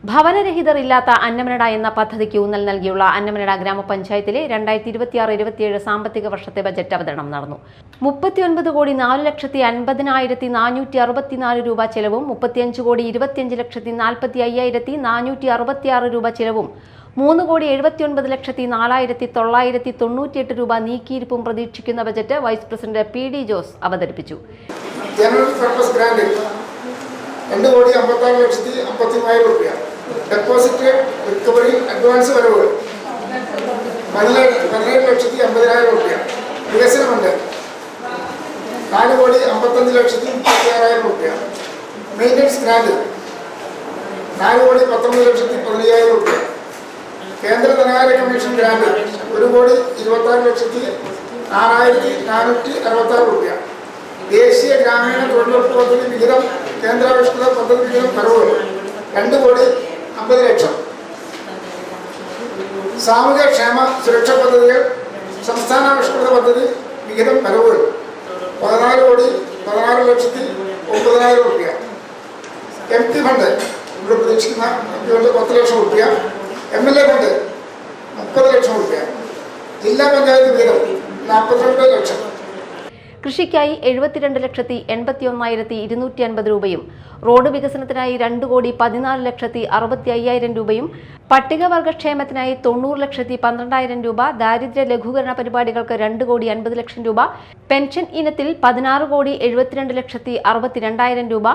ഭവനരഹിതർ ഇല്ലാത്ത അന്നമനട എന്ന പദ്ധതിക്ക് ഊന്നൽ നൽകിയുള്ള അന്നമനട ഗ്രാമപഞ്ചായത്തിലെ 2026-27 സാമ്പത്തിക വർഷത്തെ ബജറ്റ് അവതരണം നടന്നു. 39,4,50,464 രൂപ ചെലവും 35,25,45,466 രൂപ ചെലവും 3,79,04,998 രൂപ നീക്കിയിരിപ്പും പ്രതീക്ഷിക്കുന്ന budget vice president PD Jose അവതരിപ്പിച്ചു. ഡെപ്പോസിറ്റ് റിക്കവറി അഡ്വാൻസ് വരവ് 17,50,000 വികസന ഫണ്ട് 4,55,36,000 മെയിൻ്റനൻസ് ഗ്രാന്റ് 4,19,15,000 കേന്ദ്ര ധനകാര്യ കമ്മീഷൻ ഗ്രാന്റ് 1,26,26,466 ദേശീയ ഗ്രാമീണ തൊഴിലുറപ്പ് പദ്ധതി വിഹിതം കേന്ദ്രാവിഷ്കൃത പദ്ധതി വിഹിതം വരവ് 2,50,00,000 സാമൂഹ്യ ക്ഷേമ സുരക്ഷാ പദ്ധതികൾ സംസ്ഥാനാവിഷ്കൃത പദ്ധതി വിഹിതം വരവുകൾ 14,16,09,000 MP ഫണ്ട് ഇവിടെ പ്രതീക്ഷിക്കുന്ന MP ഫണ്ട് 10,00,000 MLA ഫണ്ട് 30,00,000 ജില്ലാ പഞ്ചായത്ത് വിഹിതം 42,00,000. കൃഷിക്കായി 72,81,250 രൂപയും റോഡ് വികസനത്തിനായി 2,14,65,000 രൂപയും പട്ടികവർഗക്ഷേമത്തിനായി 90,12,000 രൂപ, ദാരിദ്ര്യ ലഘൂകരണ പരിപാടികൾക്ക് 2,50,00,000 രൂപ, പെൻഷൻ ഇനത്തിൽ 16,72,62,000 രൂപ,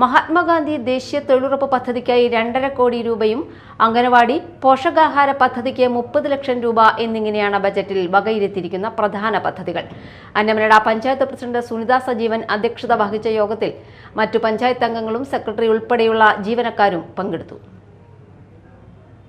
മഹാത്മാഗാന്ധി ദേശീയ തൊഴിലുറപ്പ് പദ്ധതിക്കായി 2.5 കോടി രൂപയും അംഗനവാടി പോഷകാഹാര പദ്ധതിക്ക് 30 ലക്ഷം രൂപ എന്നിങ്ങനെയാണ് ബജറ്റിൽ വകയിരുത്തിയിരിക്കുന്ന പ്രധാന പദ്ധതികൾ. അന്നമനട പഞ്ചായത്ത് പ്രസിഡന്റ് സുനിത സജീവൻ അധ്യക്ഷത വഹിച്ച യോഗത്തിൽ മറ്റു പഞ്ചായത്ത് അംഗങ്ങളും സെക്രട്ടറി ഉൾപ്പെടെയുള്ള ജീവനക്കാരും പങ്കെടുത്തു.